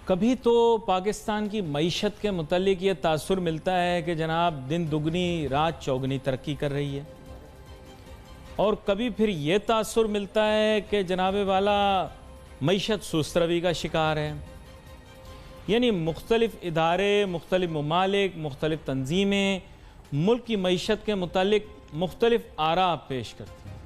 कभी तो पाकिस्तान की मईशत के मुतालिक ये तासुर मिलता है कि जनाब दिन दुगनी रात चौगनी तरक्की कर रही है, और कभी फिर ये तासुर मिलता है कि जनाब वाला मईशत सुस्त रवी का शिकार है। यानी मुख्तलिफ इदारे, मुख्तलिफ ममालिक, मुख्तलिफ तंजीमें मुल्क की मईशत के मुतालिक मुख्तलिफ आरा पेश करती हैं।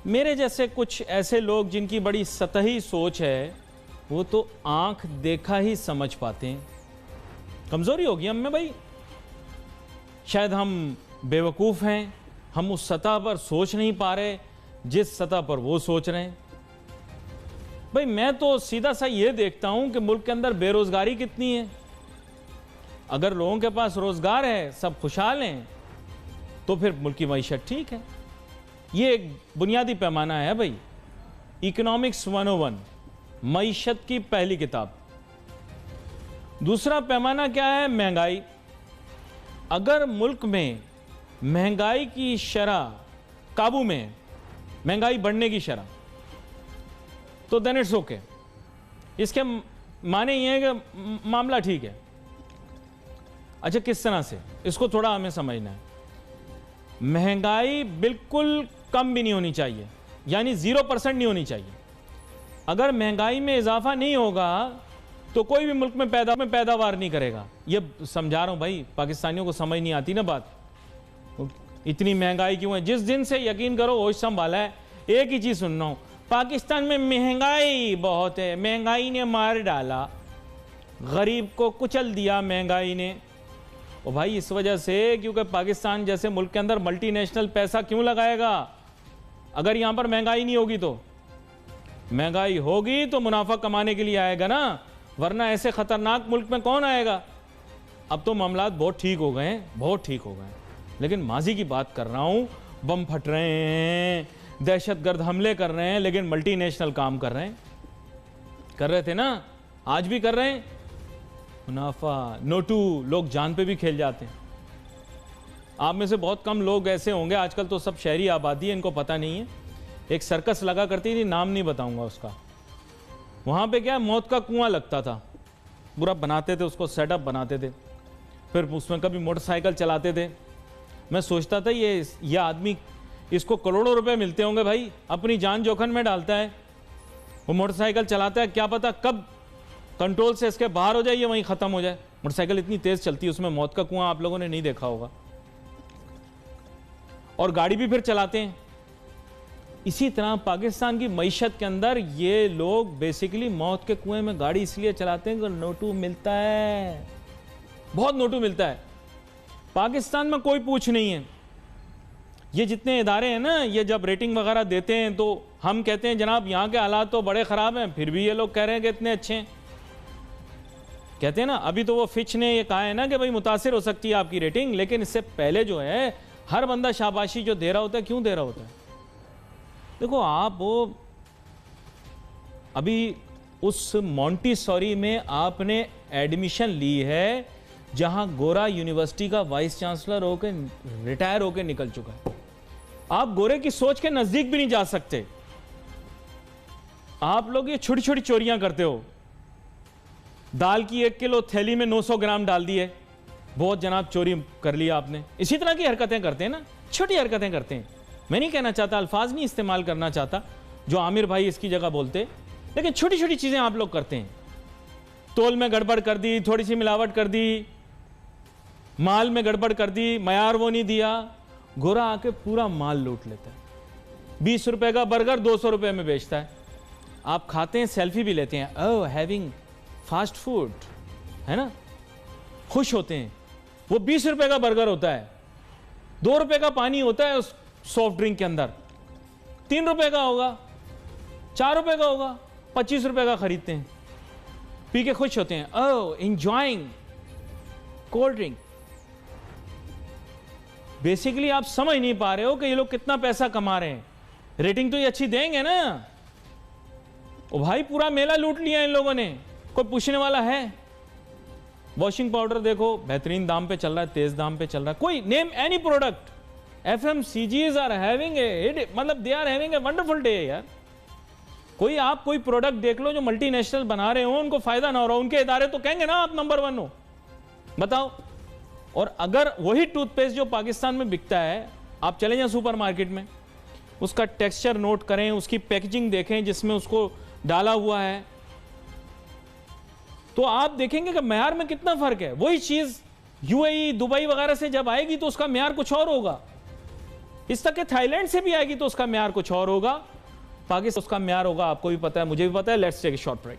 मेरे जैसे कुछ ऐसे लोग जिनकी बड़ी सतही सोच है, वो तो आंख देखा ही समझ पाते हैं। कमज़ोरी होगी हम में भाई, शायद हम बेवकूफ़ हैं, हम उस सतह पर सोच नहीं पा रहे जिस सतह पर वो सोच रहे हैं। भाई मैं तो सीधा सा ये देखता हूं कि मुल्क के अंदर बेरोज़गारी कितनी है। अगर लोगों के पास रोज़गार है, सब खुशहाल हैं, तो फिर मुल्क की मईशत ठीक है। ये एक बुनियादी पैमाना है भाई। इकोनॉमिक्स 101 मईशत की पहली किताब। दूसरा पैमाना क्या है? महंगाई। अगर मुल्क में महंगाई की शरह काबू में, महंगाई बढ़ने की शरह, तो देन इट्स ओके। इसके माने ये है कि मामला ठीक है। अच्छा, किस तरह से? इसको थोड़ा हमें समझना है। महंगाई बिल्कुल कम भी नहीं होनी चाहिए, यानी 0% नहीं होनी चाहिए। अगर महंगाई में इजाफा नहीं होगा तो कोई भी मुल्क में पैदावार नहीं करेगा। ये समझा रहा हूं भाई, पाकिस्तानियों को समझ नहीं आती ना बात। इतनी महंगाई क्यों है? जिस दिन से यकीन करो होश संभाला है, एक ही चीज सुन रहा हूं, पाकिस्तान में महंगाई बहुत है, महंगाई ने मार डाला, गरीब को कुचल दिया महंगाई ने। और भाई इस वजह से, क्योंकि पाकिस्तान जैसे मुल्क के अंदर मल्टीनेशनल पैसा क्यों लगाएगा? अगर यहां पर महंगाई नहीं होगी तो महंगाई होगी तो मुनाफा कमाने के लिए आएगा ना, वरना ऐसे खतरनाक मुल्क में कौन आएगा? अब तो मामलात बहुत ठीक हो गए हैं, बहुत ठीक हो गए हैं, लेकिन माजी की बात कर रहा हूं। बम फट रहे हैं, दहशतगर्द हमले कर रहे हैं, लेकिन मल्टीनेशनल काम कर रहे हैं। कर रहे थे ना, आज भी कर रहे हैं। मुनाफा, नोटू, लोग जान पे भी खेल जाते हैं। आप में से बहुत कम लोग ऐसे होंगे, आजकल तो सब शहरी आबादी है, इनको पता नहीं है। एक सर्कस लगा करती थी, नाम नहीं बताऊंगा उसका। वहां पे क्या, मौत का कुआं लगता था, पूरा बनाते थे उसको, सेटअप बनाते थे, फिर उसमें कभी मोटरसाइकिल चलाते थे। मैं सोचता था ये आदमी, इसको करोड़ों रुपए मिलते होंगे भाई, अपनी जान जोखिम में डालता है, वो मोटरसाइकिल चलाता है, क्या पता कब कंट्रोल से इसके बाहर हो जाए, ये वहीं खत्म हो जाए। मोटरसाइकिल इतनी तेज चलती है, उसमें मौत का कुआं आप लोगों ने नहीं देखा होगा। और गाड़ी भी फिर चलाते हैं। इसी तरह पाकिस्तान की मईशत के अंदर ये लोग बेसिकली मौत के कुएं में गाड़ी इसलिए चलाते हैं कि नोटू मिलता है, बहुत नोटू मिलता है। पाकिस्तान में कोई पूछ नहीं है। ये जितने इदारे हैं ना, ये जब रेटिंग वगैरह देते हैं तो हम कहते हैं जनाब यहाँ के हालात तो बड़े ख़राब हैं, फिर भी ये लोग कह रहे हैं कि इतने अच्छे हैं। कहते हैं ना, अभी तो वो फिच ने ये कहा है ना कि भाई मुतासिर हो सकती है आपकी रेटिंग, लेकिन इससे पहले जो है हर बंदा शाबाशी जो दे रहा होता है, क्यों दे रहा होता है? देखो आप वो अभी उस मॉन्टीसॉरी में आपने एडमिशन ली है जहां गोरा यूनिवर्सिटी का वाइस चांसलर होकर रिटायर होकर निकल चुका है। आप गोरे की सोच के नजदीक भी नहीं जा सकते। आप लोग ये छोटी छोटी चोरियां करते हो। दाल की 1 किलो थैली में 900 ग्राम डाल दिए, बहुत जनाब चोरी कर लिया आपने। इसी तरह की हरकतें करते हैं ना, छोटी हरकतें करते हैं। मैं नहीं कहना चाहता, अल्फाज नहीं इस्तेमाल करना चाहता जो आमिर भाई इसकी जगह बोलते, लेकिन छोटी छोटी चीजें आप लोग करते हैं। तोल में गड़बड़ कर दी, थोड़ी सी मिलावट कर दी, माल में गड़बड़ कर दी, मयार वो नहीं दिया, गोरा आके पूरा माल लूट लेता है। 20 रुपए का बर्गर 200 रुपए में बेचता है। आप खाते हैं, सेल्फी भी लेते हैं, ओह हैविंग फास्ट फूड, है ना, खुश होते हैं। वो 20 रुपए का बर्गर होता है, 2 रुपए का पानी होता है उस सॉफ्ट ड्रिंक के अंदर, 3 रुपए का होगा, 4 रुपए का होगा, 25 रुपए का खरीदते हैं, पी के खुश होते हैं, ओह एंजॉयिंग कोल्ड ड्रिंक। बेसिकली आप समझ नहीं पा रहे हो कि ये लोग कितना पैसा कमा रहे हैं। रेटिंग तो ये अच्छी देंगे ना। ओ भाई पूरा मेला लूट लिया इन लोगों ने, कोई पूछने वाला है? वॉशिंग पाउडर देखो बेहतरीन दाम पे चल रहा है, तेज दाम पे चल रहा है। कोई name any product, FMCGs are having a, मतलब they are having a wonderful day यार। कोई आप कोई प्रोडक्ट देख लो जो मल्टीनेशनल बना रहे हो, उनको फायदा ना हो रहा, उनके इदारे तो कहेंगे ना आप नंबर 1 हो, बताओ। और अगर वही टूथपेस्ट जो पाकिस्तान में बिकता है, आप चले जाएं सुपरमार्केट में, उसका टेक्सचर नोट करें, उसकी पैकेजिंग देखें जिसमें उसको डाला हुआ है, तो आप देखेंगे कि म्यार में कितना फर्क है। वही चीज यूएई, दुबई वगैरह से जब आएगी तो उसका म्यार कुछ और होगा। इस तक के थाईलैंड से भी आएगी तो उसका म्यार कुछ और होगा। पाकिस्तान उसका म्यार होगा, आपको भी पता है, मुझे भी पता है। Let's take a short break.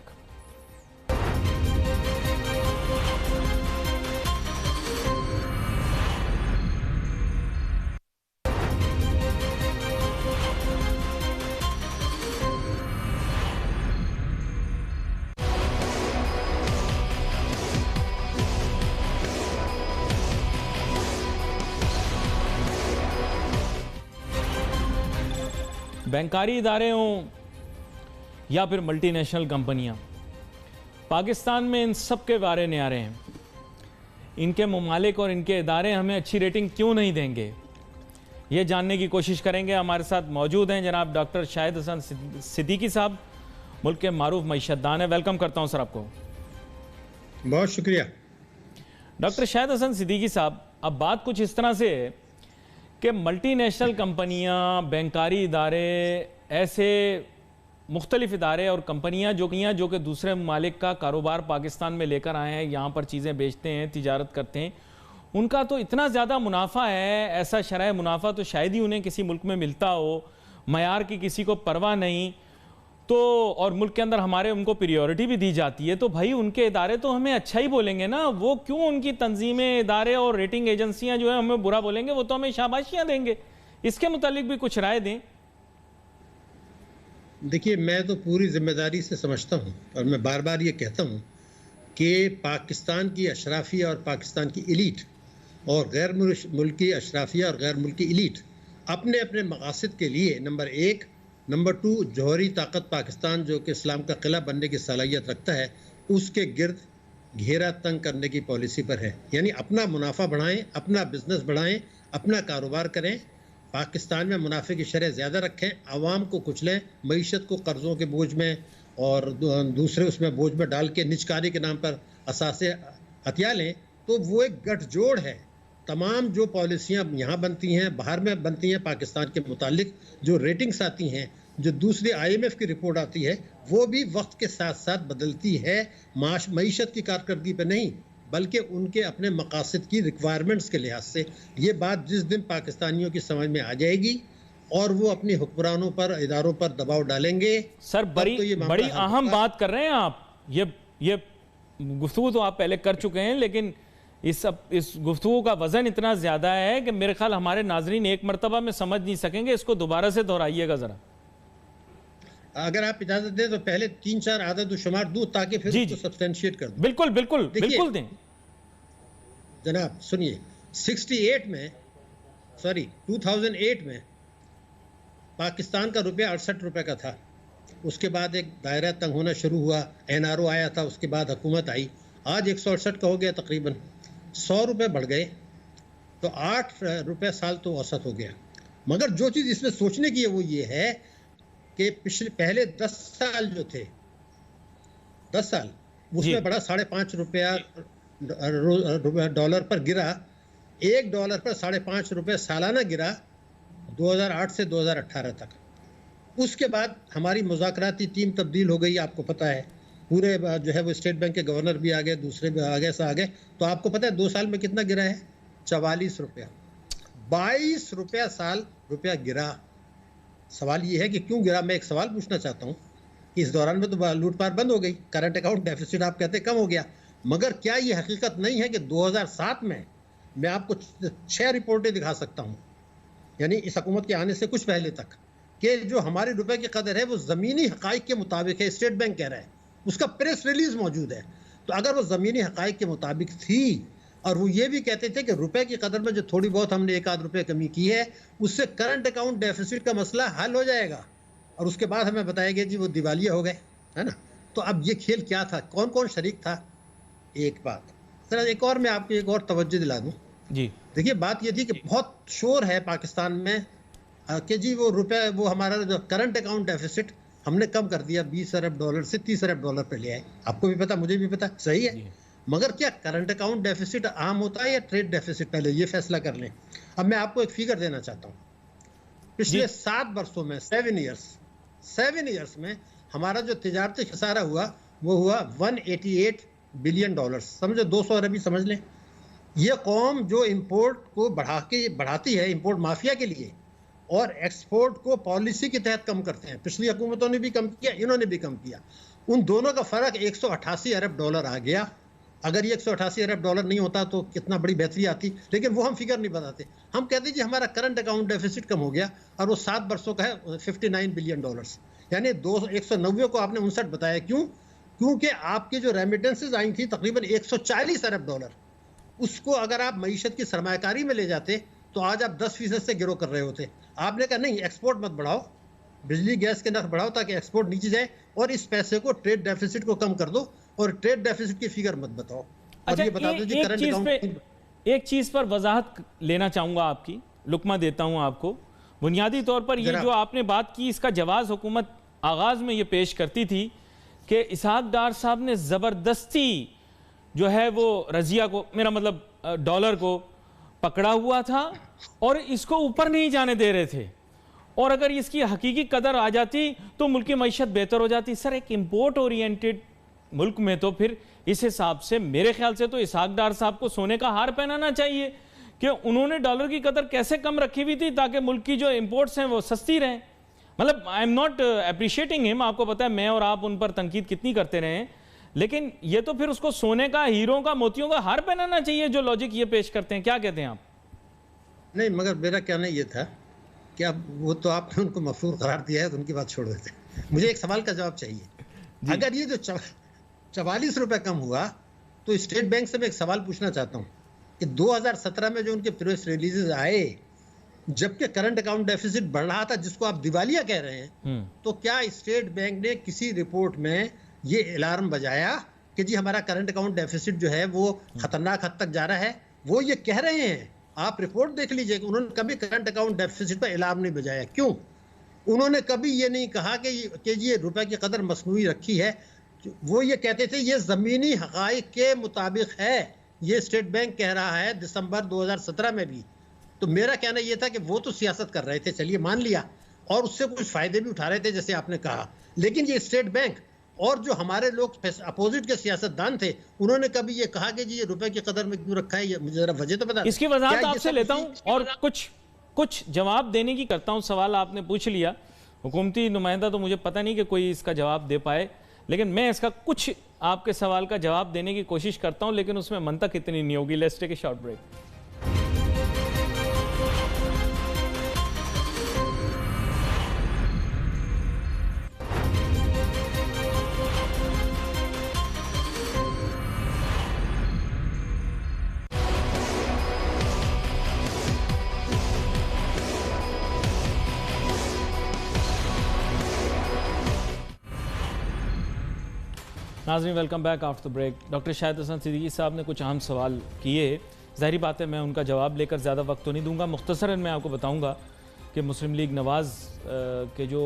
बैंकारी इदारे हों या फिर मल्टीनेशनल कंपनियां, पाकिस्तान में इन सब के बारे में आ रहे हैं। इनके ममालिक और इनके इदारे हमें अच्छी रेटिंग क्यों नहीं देंगे, ये जानने की कोशिश करेंगे। हमारे साथ मौजूद हैं जनाब डॉक्टर शाहिद हसन सिद्दीकी साहब, मुल्क के मारूफ मईशतदान है। वेलकम करता हूं सर आपको। बहुत शुक्रिया डॉक्टर शाहिद हसन सिद्दीकी साहब, अब बात कुछ इस तरह से है कि मल्टीनेशनल कंपनियां, बैंकारी इदारे, ऐसे मुख्तलिफ इदारे और कंपनियां जो कि दूसरे ममालिक का कारोबार पाकिस्तान में लेकर आए हैं, यहाँ पर चीज़ें बेचते हैं, तिजारत करते हैं, उनका तो इतना ज़्यादा मुनाफा है, ऐसा शरह मुनाफा तो शायद ही उन्हें किसी मुल्क में मिलता हो। मयार की किसी को परवाह नहीं, तो और मुल्क के अंदर हमारे उनको प्रियोरिटी भी दी जाती है, तो भाई उनके इदारे तो हमें अच्छा ही बोलेंगे ना। वो क्यों उनकी तंजीमें, इदारे और रेटिंग एजेंसियां जो है हमें बुरा बोलेंगे? वो तो हमें शाबाशियां देंगे। इसके मुतालिक भी कुछ राय दें। देखिए, मैं तो पूरी जिम्मेदारी से समझता हूँ और मैं बार बार ये कहता हूँ कि पाकिस्तान की अशराफिया और पाकिस्तान की इलीट और गैर मुल्की अशराफिया और गैर मुल्की इलीट अपने अपने मकासद के लिए नंबर 1, नंबर 2 जौहरी ताकत पाकिस्तान जो कि इस्लाम का किला बनने की सलाहियत रखता है, उसके गिर्द घेरा तंग करने की पॉलिसी पर है। यानी अपना मुनाफा बढ़ाएं, अपना बिजनेस बढ़ाएं, अपना कारोबार करें, पाकिस्तान में मुनाफे की शरह ज़्यादा रखें, आवाम को कुचलें, मईशत को कर्ज़ों के बोझ में और दूसरे उसमें बोझ में डाल के निजकारी के नाम पर असासे हथिया लें, तो वो एक गठजोड़ है। तमाम जो पॉलिसियाँ यहाँ बनती हैं, बाहर में बनती हैं, पाकिस्तान के मुतालिक जो रेटिंग्स आती हैं, जो दूसरी IMF की रिपोर्ट आती है, वो भी वक्त के साथ साथ बदलती है, मईशत की कारकर्दगी पे नहीं बल्कि उनके अपने मकासद की रिक्वायरमेंट्स के लिहाज से। ये बात जिस दिन पाकिस्तानियों की समझ में आ जाएगी और वो अपनी हुक्मरानों पर, इदारों पर दबाव डालेंगे। सर बड़ी अहम बात कर रहे हैं आप। ये गुफ्तगू तो आप पहले कर चुके हैं, लेकिन इस गुफ्तगू का वजन इतना ज्यादा है कि मेरे ख्याल हमारे नाजरीन एक मरतबा में समझ नहीं सकेंगे। इसको दोबारा से दोहराइएगा जरा। अगर आप इजाजत दें तो पहले 3-4 आदद शुमार दूं ताकि फिर उसको सब्सटेंशिएट कर दूं। बिल्कुल बिल्कुल बिल्कुल दें जनाब। सुनिए, 2008 में पाकिस्तान का रुपया 68 रुपए का था। उसके बाद एक दायरा तंग होना शुरू हुआ, NRO आया था, उसके बाद हुकूमत आई, आज 168 का हो गया, तकरीबन 100 रुपये बढ़ गए, तो 8 रुपये साल तो औसत हो गया। मगर जो चीज़ इसमें सोचने की है वो ये है कि पहले 10 साल जो थे, 10 साल उसमें बड़ा 5.5 रुपया डॉलर पर गिरा, $1 पर 5.5 रुपये सालाना गिरा 2008 से 2018 तक। उसके बाद हमारी मुज़ाकराती टीम तब्दील हो गई, आपको पता है, पूरे जो है वो स्टेट बैंक के गवर्नर भी आ गए, दूसरे भी आ गए, तो आपको पता है 2 साल में कितना गिरा है? 44 रुपया, 22 रुपया साल रुपया गिरा। सवाल ये है कि क्यों गिरा? मैं एक सवाल पूछना चाहता हूँ कि इस दौरान में तो लूटपाट बंद हो गई, करंट अकाउंट डेफिसिट आप कहते कम हो गया, मगर क्या ये हकीकत नहीं है कि 2007 में मैं आपको 6 रिपोर्टें दिखा सकता हूँ, यानी इस हुकूमत के आने से कुछ पहले तक, कि जो हमारे रुपए की कदर है वो ज़मीनी हक़ाइक़ के मुताबिक है। स्टेट बैंक कह रहा है, उसका प्रेस रिलीज मौजूद है। तो अगर वो ज़मीनी हक़ाइक़ के मुताबिक थी और वो ये भी कहते थे कि रुपए की कदर में जो थोड़ी बहुत हमने 1-8 रुपये कमी की है, उससे करंट अकाउंट डेफिसिट का मसला हल हो जाएगा, और उसके बाद हमें बताया गया जी वो दिवालिया हो गए, है ना। तो अब ये खेल क्या था, कौन कौन शरीक था? एक बात सर, एक और मैं आपको एक और तवज्जो दिला दूँ जी। देखिए, बात ये थी कि बहुत शोर है पाकिस्तान में कि जी वो रुपए, वो हमारा जो करंट अकाउंट डेफिसिट हमने कम कर दिया, 20 अरब डॉलर से 30 अरब डॉलर पे ले आए। आपको भी पता, मुझे भी पता, सही है। मगर क्या करंट अकाउंट डेफिसिट आम होता है या ट्रेड डेफिसिट? पहले ये फैसला कर लें। अब मैं आपको एक फिगर देना चाहता हूँ। पिछले 7 वर्षों में 7 ईयर्स में हमारा जो तिजारती खसारा हुआ वो हुआ 188 बिलियन डॉलर। समझो 200 अरबी समझ लें। ये कौम जो इंपोर्ट को बढ़ाती है इंपोर्ट माफिया के लिए, और एक्सपोर्ट को पॉलिसी के तहत कम करते हैं। पिछली हुकूमतों ने भी कम किया, इन्होंने भी कम किया। उन दोनों का फर्क 188 अरब डॉलर आ गया। अगर ये 188 अरब डॉलर नहीं होता तो कितना बड़ी बेहतरी आती, लेकिन वो हम फिगर नहीं बताते। हम कहते जी हमारा करंट अकाउंट डेफिसिट कम हो गया, और वो 7 वर्षों का है 59 बिलियन डॉलर्स, यानी 190 को आपने 59 बताया। क्यों? क्योंकि आपकी जो रेमिटेंसेज आई थी तकरीबन 140 अरब डॉलर, उसको अगर आप मईशत की सरमायाकारी में ले जाते तो आज आप 10% से गिरो कर रहे होते। आपने कहा नहीं, एक्सपोर्ट मत बढ़ाओ, बिजली गैस के नर्ख बढ़ाओ ताकि एक्सपोर्ट नीचे जाए, और इस पैसे को ट्रेड डेफिसिट को कम कर दो, और ट्रेड डेफिसिट की फिगर मत बताओ। अच्छा, ये बता दो जी करंट अकाउंट। एक चीज पर वजाहत लेना चाहूंगा आपकी, लुकमा देता हूं आपको। बुनियादी तौर पर ये जो आपने बात की, इसका जवाब हुकूमत आगाज में ये पेश करती थी कि इसहाक डार साहब ने जबरदस्ती जो है वो रजिया को, मेरा मतलब डॉलर को पकड़ा हुआ था और इसको ऊपर नहीं जाने दे रहे थे, और अगर इसकी हकीकी कदर आ जाती तो मुल्क की मईशत बेहतर हो जाती। सर, एक इंपोर्ट ओरिएंटेड मुल्क में तो फिर इस हिसाब से मेरे ख्याल से तो इसहाक डार साहब को सोने का हार पहनाना चाहिए कि उन्होंने डॉलर की कदर कैसे कम रखी हुई थी ताकि मुल्क की जो इंपोर्ट्स हैं वो सस्ती रहें। मतलब I am not appreciating him, आपको पता है मैं और आप उन पर तनकीद कितनी करते रहे हैं, लेकिन ये तो फिर उसको सोने का, हीरों का, मोतियों का हार पहनाना चाहिए जो लॉजिक ये पेश करते हैं। क्या कहते हैं आप? नहीं, मगर मेरा कहना ये था कि अब वो तो आपने उनको मफरूर करार दिया है तो उनकी बात छोड़ देते। मुझे एक सवाल का जवाब चाहिए। अगर ये जो 44 रुपए कम हुआ तो स्टेट बैंक से मैं एक सवाल पूछना चाहता हूँ कि 2017 में जो उनके प्रेस रिलीजेस आए, जबकि करंट अकाउंट डेफिसिट बढ़ रहा था जिसको आप दिवालिया कह रहे हैं, तो क्या स्टेट बैंक ने किसी रिपोर्ट में ये अलार्म बजाया कि जी हमारा करंट अकाउंट डेफिसिट जो है वो खतरनाक हद तक जा रहा है? वो ये कह रहे हैं, आप रिपोर्ट देख लीजिए, उन्होंने कभी करंट अकाउंट डेफिसिट पर अलार्म नहीं बजाया। क्यों? उन्होंने कभी ये नहीं कहा कि ये रुपए की कदर मसनूई रखी है। वो ये कहते थे ये जमीनी हकाइक के मुताबिक है। ये स्टेट बैंक कह रहा है दिसंबर 2017 में भी। तो मेरा कहना यह था कि वो तो सियासत कर रहे थे, चलिए मान लिया, और उससे कुछ फायदे भी उठा रहे थे जैसे आपने कहा, लेकिन ये स्टेट बैंक और जो हमारे लोग अपोजिट के सियासतदान थे, उन्होंने कभी ये कहा कि जी ये रुपए की कदर में क्यों रखा है? ये मुझे जरा वजह तो बता। इसकी वजाहत आपसे लेता हूं और कुछ जवाब देने की करता हूं। सवाल आपने पूछ लिया, हुकूमती नुमाइंदा तो मुझे पता नहीं कि कोई इसका जवाब दे पाए, लेकिन मैं इसका कुछ आपके सवाल का जवाब देने की कोशिश करता हूं, लेकिन उसमें मंतक इतनी नहीं होगी। Let's take a short break. नाज़रीन, welcome back after the break. Doctor Shahid Hasan Siddiqui साहब ने कुछ अहम सवाल किए। ज़ाहिर बात है मैं उनका जवाब लेकर ज़्यादा वक्त तो नहीं दूंगा। मुख्तसरन मैं आपको बताऊंगा कि मुस्लिम लीग नवाज़ के जो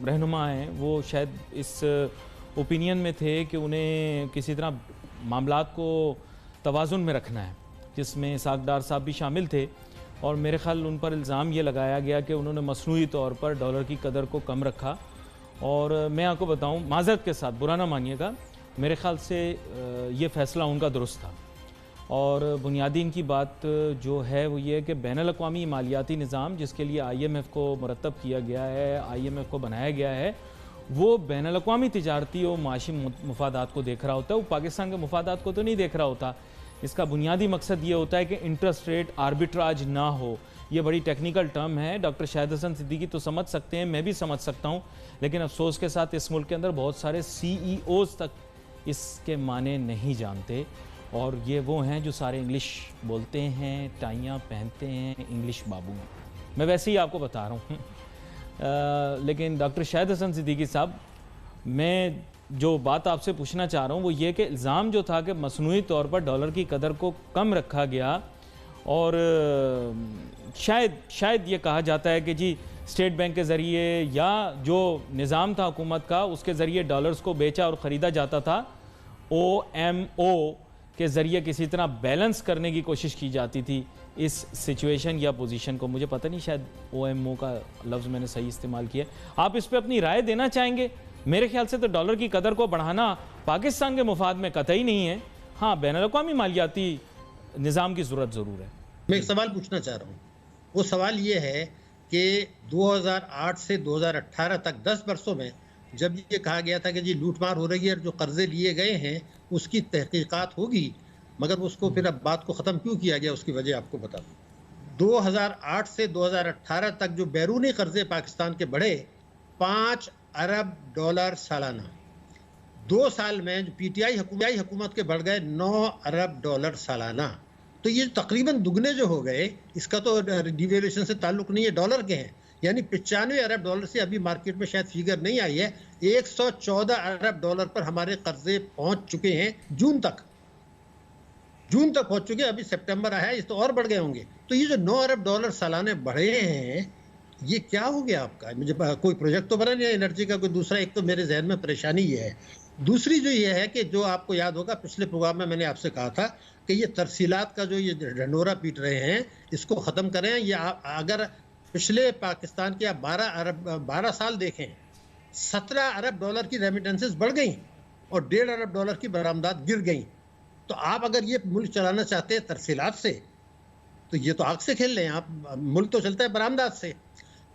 रहनुमा हैं वो शायद इस ओपिनियन में थे कि उन्हें किसी तरह मामलात को तवाज़ुन में रखना है, जिसमें इसहाक डार साहब भी शामिल थे, और मेरे ख्याल उन पर इल्ज़ाम ये लगाया गया कि उन्होंने मसनूई तौर पर डॉलर की कदर को कम रखा। और मैं आपको बताऊं, माज़रत के साथ, बुरा ना मानिएगा, मेरे ख़्याल से ये फ़ैसला उनका दुरुस्त था। और बुनियादी इनकी बात जो है वो ये है कि बैनुल-अक़वामी मालियाती निज़ाम जिसके लिए IMF को मुरतब किया गया है, IMF को बनाया गया है, वो बैनुल-अक़वामी तिजारती और माशी मुफादात को देख रहा होता है, वो पाकिस्तान के मुफादात को तो नहीं देख रहा होता। इसका बुनियादी मकसद ये होता है कि इंटरेस्ट रेट आर्बिट्राज ना हो। ये बड़ी टेक्निकल टर्म है, डॉक्टर शाहिद हसन सिद्दीकी तो समझ सकते हैं, मैं भी समझ सकता हूँ, लेकिन अफसोस के साथ इस मुल्क के अंदर बहुत सारे CEOs तक इसके माने नहीं जानते, और ये वो हैं जो सारे इंग्लिश बोलते हैं, टाइयाँ पहनते हैं, इंग्लिश बाबू हैं। मैं वैसे ही आपको बता रहा हूँ। लेकिन डॉक्टर शाहिद हसन सिद्दीकी साहब, मैं जो बात आपसे पूछना चाह रहा हूँ वो ये कि इल्ज़ाम जो था कि मसनूई तौर पर डॉलर की कदर को कम रखा गया, और शायद ये कहा जाता है कि जी स्टेट बैंक के ज़रिए या जो निज़ाम था हुकूमत का उसके ज़रिए डॉलर्स को बेचा और ख़रीदा जाता था, OMO के ज़रिए किसी तरह बैलेंस करने की कोशिश की जाती थी इस सिचुएशन या पोजीशन को। मुझे पता नहीं, शायद OMO का लफ्ज़ मैंने सही इस्तेमाल किया। आप इस पर अपनी राय देना चाहेंगे? मेरे ख्याल से तो डॉलर की कदर को बढ़ाना पाकिस्तान के मुफाद में कतई नहीं है। हाँ, बैनुल-अक़वामी मालियाती निज़ाम की ज़रूरत ज़रूर है। मैं एक सवाल पूछना चाह रहा हूँ। वो सवाल ये है कि 2008 से 2018 तक 10 वर्षों में जब ये कहा गया था कि जी लूटमार हो रही है और जो कर्जे लिए गए हैं उसकी तहकीकात होगी, मगर उसको फिर अब बात को ख़त्म क्यों किया गया, उसकी वजह आपको बता दूँ। 2008 से 2018 तक जो बैरूनी कर्जे पाकिस्तान के बढ़े 5 अरब डॉलर सालाना। 2 साल में जो PTI हुकूमत के बढ़ गए 9 अरब डॉलर सालाना। तो ये तकरीबन दुगने जो हो गए, इसका तो डिवेल्यूएशन से ताल्लुक नहीं है, डॉलर के हैं। यानी 95 अरब डॉलर से अभी मार्केट में शायद फिगर नहीं आई है, 114 अरब डॉलर पर हमारे कर्जे पहुंच चुके हैं। जून तक पहुंच चुके हैं। अभी सितंबर आया है, इस तो और बढ़ गए होंगे। तो ये जो 9 अरब डॉलर सालाने बढ़े हैं, ये क्या हो गया आपका? मुझे कोई प्रोजेक्ट तो बना नहीं है एनर्जी का कोई दूसरा। एक तो मेरे जहन में परेशानी ये है। दूसरी जो ये है कि जो आपको याद होगा पिछले प्रोग्राम में मैंने आपसे कहा था कि ये तरसीलात का जो ये ढंढोरा पीट रहे हैं, इसको ख़त्म करें। ये अगर पिछले पाकिस्तान के आप 12 साल देखें, 17 अरब डॉलर की रेमिटेंसेस बढ़ गई और 1.5 अरब डॉलर की बरामदात गिर गई। तो आप अगर ये मुल्क चलाना चाहते हैं तरसीलात से, तो ये तो आग से खेल लें आप। मुल्क तो चलता है बरामदात से।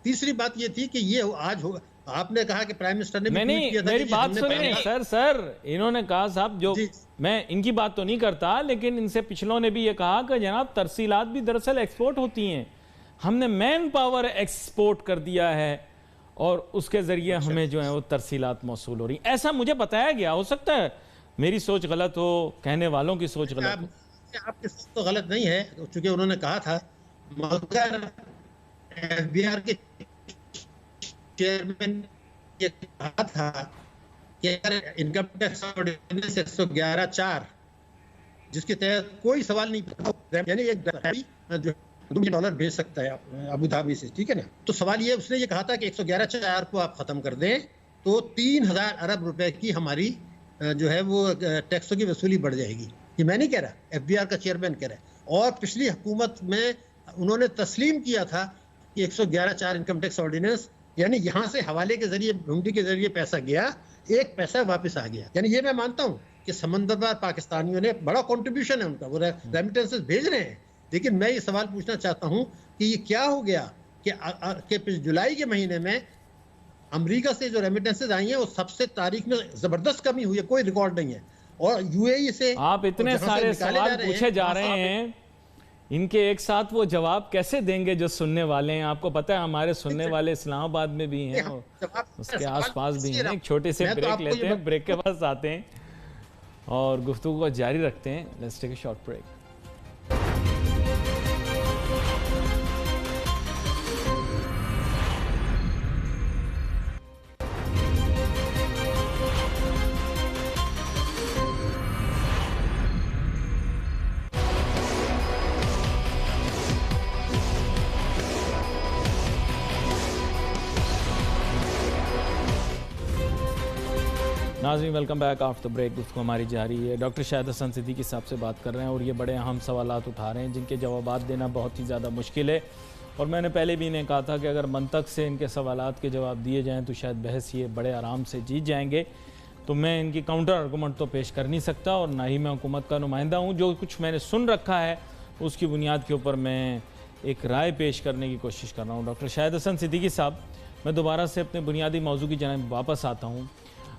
तीसरी बात ये थी कि ये आज हो, आपने कहा कि प्राइम मिनिस्टर ने भी ट्वीट किया था। मेरी बात सुनिए सर, इन्होंने कहा साहब, जो मैं इनकी बात तो नहीं करता, लेकिन इनसे पिछलों ने भी ये कहा कि जनाब तरसीलात भी दरअसल एक्सपोर्ट होती हैं, हमने मैन पावर एक्सपोर्ट कर दिया है और उसके जरिए हमें जो है वो तरसीलात मौसूल हो रही। ऐसा मुझे बताया गया, हो सकता है मेरी सोच गलत हो, कहने वालों की सोच गलत हो। आपकी सोच तो गलत नहीं है, चूंकि उन्होंने कहा था, मगर FBR के चेयरमैन ये कहा था कि अगर इनकम टैक्स ऑर्डिनेंस 111(4) जिसके तहत कोई सवाल नहीं, यानी एक जो $2 मिलियन भेज सकता है अबू धाबी से, ठीक है ना। तो सवाल ये, उसने ये कहा था कि 111(4) को आप खत्म कर दें तो 3000 अरब रुपए की हमारी जो है वो टैक्सों की वसूली बढ़ जाएगी। ये मैं नहीं कह रहा, FBR का चेयरमैन कह रहा है। और पिछली हुकूमत में उन्होंने तस्लीम किया था कि 111(4) इनकम टैक्स ऑर्डिनेंस, यानी यहाँ से हवाले के जरिए, हुंडी के जरिए पैसा गया, एक पैसा वापस आ गया। यानी ये मैं मानता हूँ कि समंदरपार पाकिस्तानियों ने बड़ा कंट्रीब्यूशन है उनका, वो रेमिटेंसेस भेज रहे हैं। लेकिन मैं ये सवाल पूछना चाहता हूँ कि ये क्या हो गया कि जुलाई के महीने में अमेरिका से जो रेमिटेंसेस आई हैं वो सबसे तारीख में जबरदस्त कमी हुई है, कोई रिकॉर्ड नहीं है। और UAE से आप इतने सारे सवाल पूछे जा रहे हैं, इनके एक साथ वो जवाब कैसे देंगे जो सुनने वाले हैं? आपको पता है हमारे सुनने वाले इस्लामाबाद में भी हैं, उसके आसपास भी हैं। एक छोटे से ब्रेक लेते हैं, ब्रेक के पास आते हैं और गुफ्तगू को जारी रखते हैं। Let's take a short break. नाज़रीन, welcome back after the break. गुफ्तगू हमारी जारी है। डॉक्टर शाहिद हसन सिद्दीकी साहब से बात कर रहे हैं और ये बड़े अहम सवालात उठा रहे हैं जिनके जवाबात देना बहुत ही ज़्यादा मुश्किल है। और मैंने पहले भी इन्हें कहा था कि अगर मंतक से इनके सवालात के जवाब दिए जाएँ तो शायद बहस ये बड़े आराम से जीत जाएंगे। तो मैं इनकी काउंटर आर्गूमेंट तो पेश कर नहीं सकता और ना ही मैं हुकूमत का नुमाइंदा हूँ। जो कुछ मैंने सुन रखा है उसकी बुनियाद के ऊपर मैं एक राय पेश करने की कोशिश कर रहा हूँ। डॉक्टर शाहिद हसन सिद्दीकी साहब, मैं दोबारा से अपने बुनियादी मौजू की जानिब वापस आता हूँ।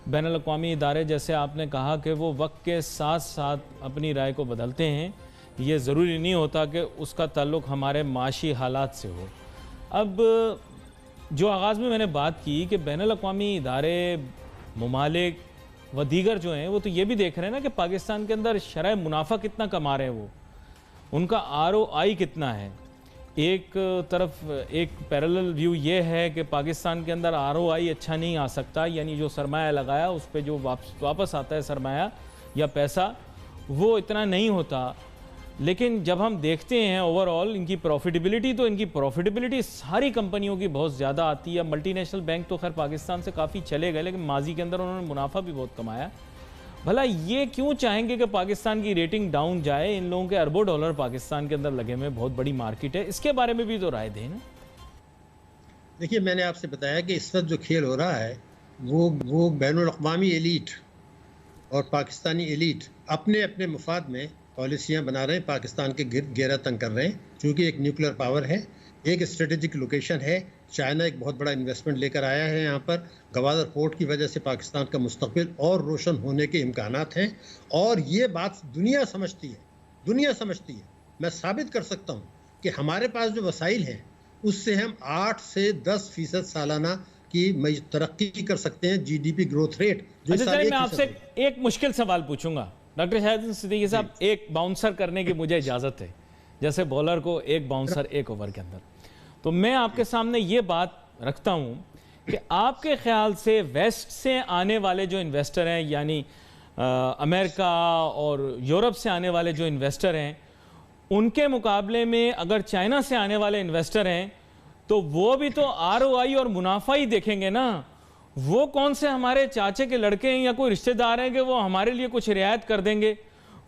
बैनुल-अक़वामी इदारे, जैसे आपने कहा कि वो वक्त के साथ साथ अपनी राय को बदलते हैं, ये ज़रूरी नहीं होता कि उसका ताल्लुक़ हमारे माशी हालात से हो। अब जो आगाज़ में मैंने बात की कि बैनुल-अक़वामी इदारे, ममालिक व दीगर जो हैं वो तो ये भी देख रहे हैं ना कि पाकिस्तान के अंदर शरह मुनाफा कितना कमा रहे हैं, वो उनका ROI कितना है। एक तरफ एक पैरेलल व्यू ये है कि पाकिस्तान के अंदर ROI अच्छा नहीं आ सकता, यानी जो सरमाया लगाया उस पर जो वापस आता है सरमाया या पैसा, वो इतना नहीं होता। लेकिन जब हम देखते हैं ओवरऑल इनकी प्रॉफिटेबिलिटी, तो इनकी प्रॉफिटेबिलिटी सारी कंपनियों की बहुत ज़्यादा आती है। मल्टीनेशनल बैंक तो खैर पाकिस्तान से काफ़ी चले गए, लेकिन माजी के अंदर उन्होंने मुनाफा भी बहुत कमाया। भला ये क्यों चाहेंगे कि पाकिस्तान की रेटिंग डाउन जाए? इन लोगों के अरबों डॉलर पाकिस्तान के अंदर लगे हुए, बहुत बड़ी मार्केट है, इसके बारे में भी तो राय दें ना। देखिए, मैंने आपसे बताया कि इस वक्त जो खेल हो रहा है वो बैनुल अक़वामी एलीट और पाकिस्तानी एलीट अपने अपने मुफाद में पॉलिसियां बना रहे हैं, पाकिस्तान के घेरा तंग कर रहे हैं। क्योंकि एक न्यूक्लियर पावर है, एक स्ट्रेटेजिक लोकेशन है, चाइना एक बहुत बड़ा इन्वेस्टमेंट लेकर आया है यहाँ पर। गवादर पोर्ट की वजह से पाकिस्तान का मुस्तकबिल और रोशन होने के इम्कानात हैं, और ये बात दुनिया समझती है, दुनिया समझती है। मैं साबित कर सकता हूँ कि हमारे पास जो वसाइल हैं उससे हम 8 से 10% सालाना की तरक्की कर सकते हैं। GDP ग्रोथ रेट जो अच्छा, चलिए मैं आपसे एक मुश्किल सवाल पूछूंगा डॉक्टर शाहिद सिद्दीकी साहब। एक बाउंसर करने की मुझे इजाज़त है, जैसे बॉलर को एक बाउंसर एक ओवर के अंदर। तो मैं आपके सामने ये बात रखता हूँ कि आपके ख्याल से वेस्ट से आने वाले जो इन्वेस्टर हैं, यानी अमेरिका और यूरोप से आने वाले जो इन्वेस्टर हैं, उनके मुकाबले में अगर चाइना से आने वाले इन्वेस्टर हैं तो वो भी तो ROI और मुनाफा ही देखेंगे ना। वो कौन से हमारे चाचे के लड़के हैं या कोई रिश्तेदार हैं कि वो हमारे लिए कुछ रियायत कर देंगे?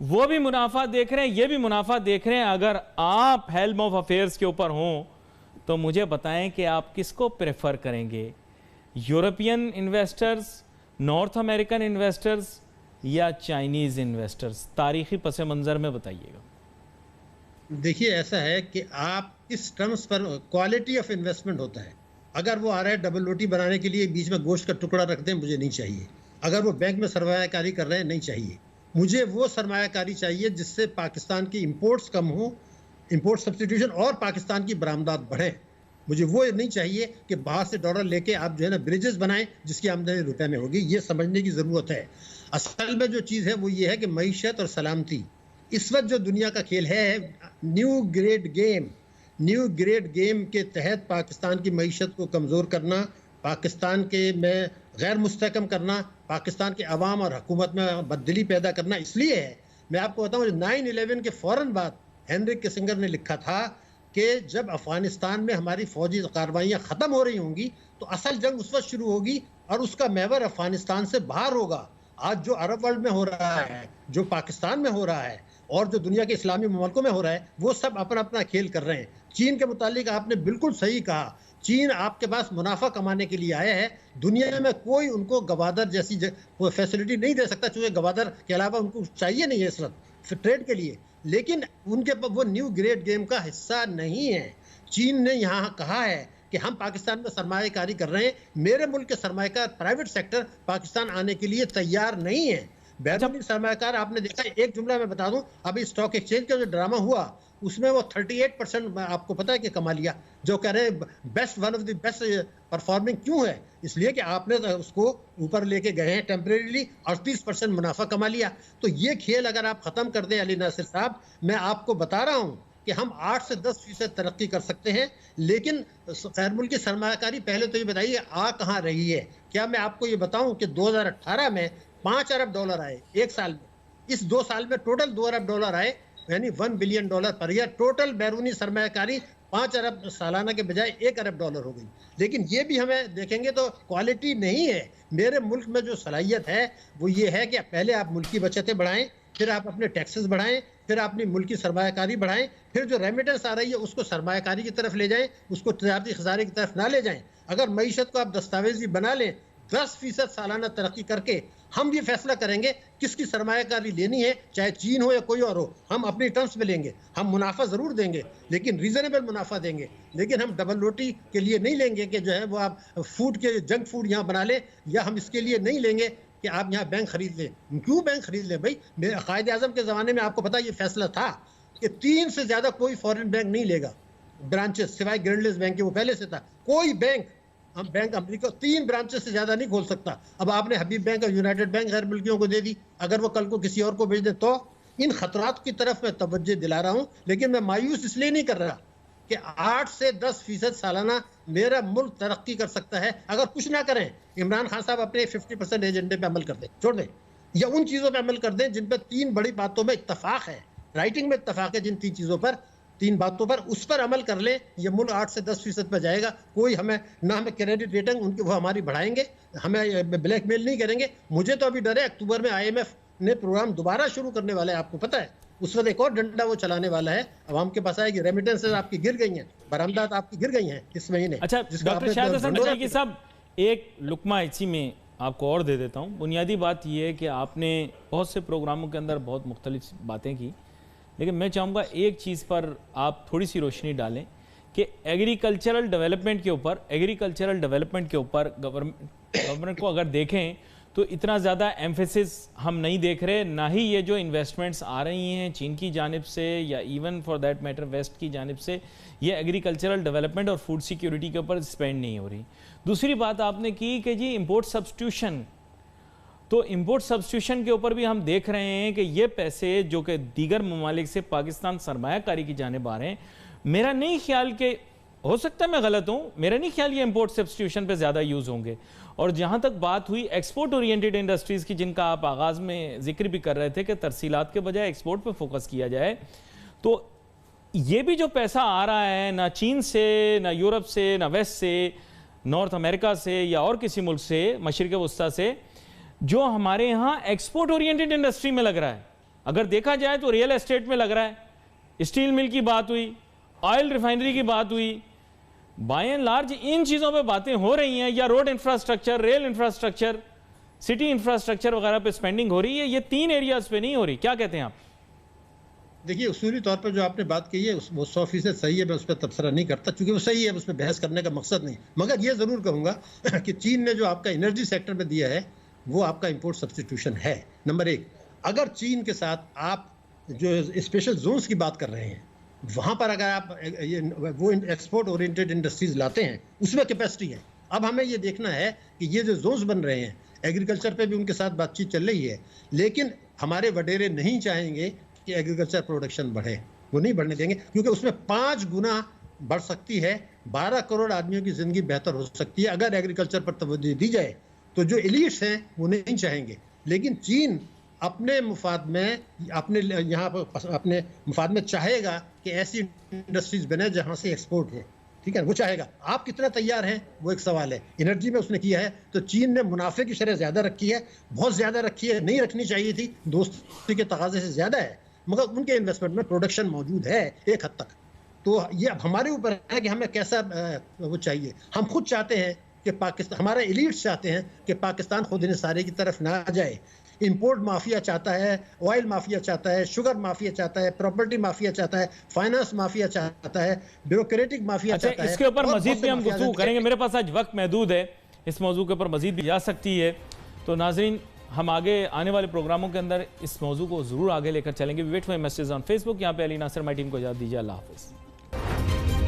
वो भी मुनाफा देख रहे हैं, ये भी मुनाफा देख रहे हैं। अगर आप हेल्म ऑफ अफेयर्स के ऊपर हों तो मुझे बताएं कि आप किसको प्रेफर करेंगे, European investors, north American investors या चाइनीज़ इन्वेस्टर्स? तारीखी पस मंज़र में बताइएगा। देखिए, ऐसा है कि आप इस टर्म्स पर क्वालिटी ऑफ इन्वेस्टमेंट होता है। अगर वो आ रहा है डबल रोटी बनाने के लिए बीच में गोश्त का टुकड़ा रख दें, मुझे नहीं चाहिए। अगर वो बैंक में सरमायाकारी कर रहे हैं, नहीं चाहिए। मुझे वो सरमायाकारी चाहिए जिससे पाकिस्तान की इंपोर्ट्स कम हो, इंपोर्ट सब्स्टिट्यूशन, और पाकिस्तान की बरामदात बढ़े। मुझे वो नहीं चाहिए कि बाहर से डॉलर लेके आप जो है ना ब्रिजेस बनाएं जिसकी आमदनी रुपए में होगी। ये समझने की ज़रूरत है। असल में जो चीज़ है वो ये है कि मईशत और सलामती इस वक्त जो दुनिया का खेल है, न्यू ग्रेड गेम के तहत पाकिस्तान की मईशत को कमज़ोर करना, पाकिस्तान के में गैर मुस्तहकम करना, पाकिस्तान के अवाम और हुकूमत में बददिली पैदा करना इसलिए है। मैं आपको बताऊँ, 9/11 के फ़ौरन बाद हेनरी किसिंगर ने लिखा था कि जब अफ़गानिस्तान में हमारी फ़ौजी कार्रवाइयाँ ख़त्म हो रही होंगी तो असल जंग उस वक्त शुरू होगी और उसका महवर अफ़गानिस्तान से बाहर होगा। आज जो अरब वर्ल्ड में हो रहा है, जो पाकिस्तान में हो रहा है और जो दुनिया के इस्लामी मुल्कों में हो रहा है, वो सब अपना अपना खेल कर रहे हैं। चीन के मुतालिक आपने बिल्कुल सही कहा, चीन आपके पास मुनाफा कमाने के लिए आया है। दुनिया में कोई उनको गवादर जैसी फैसिलिटी नहीं दे सकता, क्योंकि गवादर के अलावा उनको चाहिए नहीं है इस वक्त ट्रेड के लिए। लेकिन उनके वो न्यू ग्रेड गेम का हिस्सा नहीं है। चीन ने यहाँ कहा है कि हम पाकिस्तान में सरमायाकारी कर रहे हैं। मेरे मुल्क के सरमायाकार प्राइवेट सेक्टर पाकिस्तान आने के लिए तैयार नहीं है। बैरूनी सरमायाकार आपने देखा, एक जुमला मैं बता दूं, अभी स्टॉक एक्सचेंज का जो ड्रामा हुआ उसमें वो 38% आपको पता है कि कमा लिया। जो कह रहे हैं best, one of the best performing क्यों है? इसलिए कि आपने उसको ऊपर लेके गए हैं टेम्परेरीली और 30% मुनाफा कमा लिया। तो ये खेल अगर आप ख़त्म कर दें अली नासिर साहब, मैं आपको बता रहा हूँ कि हम 8 से 10% तरक्की कर सकते हैं। लेकिन गैर मुल्की सरमायाकारी पहले तो ये बताइए आ कहाँ रही है? क्या मैं आपको ये बताऊँ कि 2018 में $5 अरब आए एक साल में। इस 2 साल में टोटल $2 अरब आए, यानी $1 बिलियन पर ईयर। टोटल बैरूनी सरमायाकारी 5 अरब सालाना के बजाय $1 अरब हो गई। लेकिन ये भी हमें देखेंगे तो क्वालिटी नहीं है। मेरे मुल्क में जो सलाहियत है वो ये है कि पहले आप मुल्की बचतें बढ़ाएं, फिर आप अपने टैक्सेस बढ़ाएं, फिर अपनी मुल्की सरमायाकारी बढ़ाएं, फिर जो रेमिटेंस आ रही है उसको सरमायाकारी की तरफ ले जाएं, उसको तजारती खजाने की तरफ ना ले जाएं। अगर मईशत को आप दस्तावेजी बना लें, 10% सालाना तरक्की करके हम ये फैसला करेंगे किसकी सरमायाकारी लेनी है, चाहे चीन हो या कोई और हो। हम अपनी टर्म्स में लेंगे, हम मुनाफा ज़रूर देंगे लेकिन रीज़नेबल मुनाफा देंगे। लेकिन हम डबल रोटी के लिए नहीं लेंगे कि जो है वो आप फूड के जंक फूड यहाँ बना लें, या हम इसके लिए नहीं लेंगे कि आप यहाँ बैंक खरीद लें। क्यों बैंक खरीद लें भाई? मेरे कायदे आज़म के ज़माने में आपको पता ये फैसला था कि 3 से ज़्यादा कोई फॉरेन बैंक नहीं लेगा ब्रांचेस, सिवाय ग्रैंडलेस बैंक के, वो पहले से था। कोई बैंक, हम बैंक अमेरिका 3 ब्रांचेस से ज़्यादा नहीं खोल सकता। अब आपने हबीब बैंक और यूनाइटेड बैंक गैर मुल्कियों को दे दी, अगर वो कल को किसी और को भेज दे तो इन खतरात की तरफ मैं तवज्जो दिला रहा हूँ। लेकिन मैं मायूस इसलिए नहीं कर रहा कि 8 से 10% सालाना मेरा मुल्क तरक्की कर सकता है अगर कुछ ना करें। इमरान खान साहब अपने 50% एजेंडे पे अमल कर दें, छोड़ दें, या उन चीज़ों पे अमल कर दें जिन पे 3 बड़ी बातों में इत्तफाक है। राइटिंग में इत्तफाक है जिन 3 चीज़ों पर, 3 बातों पर, उस पर अमल कर ले, ये मुल्क 8 से 10% पर जाएगा। कोई हमें ना हमें क्रेडिट रेटिंग उनकी वो हमारी बढ़ाएंगे, हमें ब्लैकमेल नहीं करेंगे। मुझे तो अभी डर है अक्टूबर में IMF ने प्रोग्राम दोबारा शुरू करने वाला है, आपको पता है। उस वक्त एक और डंडा वो चलाने वाला है, अवाम के पास आएगी। रेमिटेंसेस आपकी गिर गई हैं, बरामदात आपकी गिर गई हैं इस महीने। अच्छा डॉक्टर शाहिद हसन सिद्दीकी साहब, एक लुकमा इसी में आपको और दे देता हूँ। बुनियादी बात यह है कि आपने बहुत से प्रोग्रामों के अंदर बहुत मुख्तलिफ बातें की, लेकिन मैं चाहूँगा एक चीज़ पर आप थोड़ी सी रोशनी डालें कि एग्रीकल्चरल डेवलपमेंट के ऊपर गवर्नमेंट को अगर देखें तो इतना ज़्यादा एम्फेसिस हम नहीं देख रहे, ना ही ये जो इन्वेस्टमेंट्स आ रही हैं चीन की जानिब से या even for that matter west की जानिब से, ये एग्रीकल्चरल डेवलपमेंट और फूड सिक्योरिटी के ऊपर स्पेंड नहीं हो रही। दूसरी बात आपने की कि जी इंपोर्ट सब्स्टिट्यूशन, तो इंपोर्ट सब्स्टिट्यूशन के ऊपर भी हम देख रहे हैं कि ये पैसे जो कि दीगर ममालिक से पाकिस्तान सरमायाकारी की जानिब आ रहे हैं, मेरा नहीं ख्याल कि, हो सकता है मैं गलत हूँ, मेरा नहीं ख्याल ये इंपोर्ट सब्स्टिट्यूशन पे ज़्यादा यूज़ होंगे। और जहाँ तक बात हुई एक्सपोर्ट ओरिएंटेड इंडस्ट्रीज़ की, जिनका आप आगाज़ में जिक्र भी कर रहे थे कि तरसीलात के बजाय एक्सपोर्ट पे फोकस किया जाए, तो ये भी जो पैसा आ रहा है ना चीन से, ना यूरोप से, ना वेस्ट से, नॉर्थ अमेरिका से या और किसी मुल्क से, मशरिक़ वस्ता से, जो हमारे यहाँ एक्सपोर्ट ओरिएंटेड इंडस्ट्री में लग रहा है। अगर देखा जाए तो रियल एस्टेट में लग रहा है, स्टील मिल की बात हुई, ऑयल रिफाइनरी की बात हुई, बाय एंड लार्ज इन चीज़ों पे बातें हो रही हैं, या road infrastructure, rail infrastructure, city infrastructure वगैरह पे स्पेंडिंग हो रही है। ये 3 एरियाज पे नहीं हो रही। क्या कहते हैं आप? देखिए, उसूली तौर पर जो आपने बात कही है वो 100% सही है, मैं उस पर तबसरा नहीं करता, चूंकि वो सही है, उस पर बहस करने का मकसद नहीं। मगर ये ज़रूर कहूँगा कि चीन ने जो आपका एनर्जी सेक्टर में दिया है वो आपका इंपोर्ट सब्स्टिट्यूशन है, नंबर 1। अगर चीन के साथ आप जो स्पेशल जोन्स की बात कर रहे हैं, वहाँ पर अगर आप वो एक्सपोर्ट ओरिएंटेड इंडस्ट्रीज लाते हैं, उसमें कैपेसिटी है। अब हमें ये देखना है कि ये जो जोन्स बन रहे हैं, एग्रीकल्चर पे भी उनके साथ बातचीत चल रही है, लेकिन हमारे वडेरे नहीं चाहेंगे कि एग्रीकल्चर प्रोडक्शन बढ़े, वो नहीं बढ़ने देंगे, क्योंकि उसमें 5 गुना बढ़ सकती है, 12 करोड़ आदमियों की ज़िंदगी बेहतर हो सकती है अगर एग्रीकल्चर पर तवज्जो दी जाए। तो जो एलिट्स हैं वो नहीं चाहेंगे, लेकिन चीन अपने मुफाद में, अपने यहाँ पर अपने मुफाद में चाहेगा कि ऐसी इंडस्ट्रीज बने जहाँ से एक्सपोर्ट हो, ठीक है, वो चाहेगा। आप कितना तैयार हैं वो एक सवाल है। एनर्जी में उसने किया है तो चीन ने मुनाफे की शरह ज़्यादा रखी है, बहुत ज़्यादा रखी है, नहीं रखनी चाहिए थी, दोस्ती के तकाजे से ज़्यादा है, मगर उनके इन्वेस्टमेंट में प्रोडक्शन मौजूद है एक हद तक। तो ये अब हमारे ऊपर है कि हमें कैसा वो चाहिए। हम खुद चाहते हैं कि पाकिस्तान, हमारे एलीट्स चाहते हैं कि पाकिस्तान खुद इंसारी की तरफ ना जाए। इंपोर्ट माफिया चाहता है, ऑयल माफिया चाहता है, शुगर माफिया चाहता है, प्रॉपर्टी माफिया चाहता है, फाइनेंस माफिया चाहता है, ब्यूरोक्रेटिक माफिया चाहता है। इसके ऊपर मजीद भी हम गुफ्तगू करेंगे, मेरे पास आज वक्त महदूद है, इस मौजू के ऊपर मजीद भी जा सकती है। तो नाज़रीन, हम आगे आने वाले प्रोग्रामों के अंदर इस मौजू को ज़रूर आगे लेकर चलेंगे। Wait for message on Facebook. यहाँ पे अली नासिर माई टीम को इजाज़त दीजिए। अल्लाह हाफ़िज़।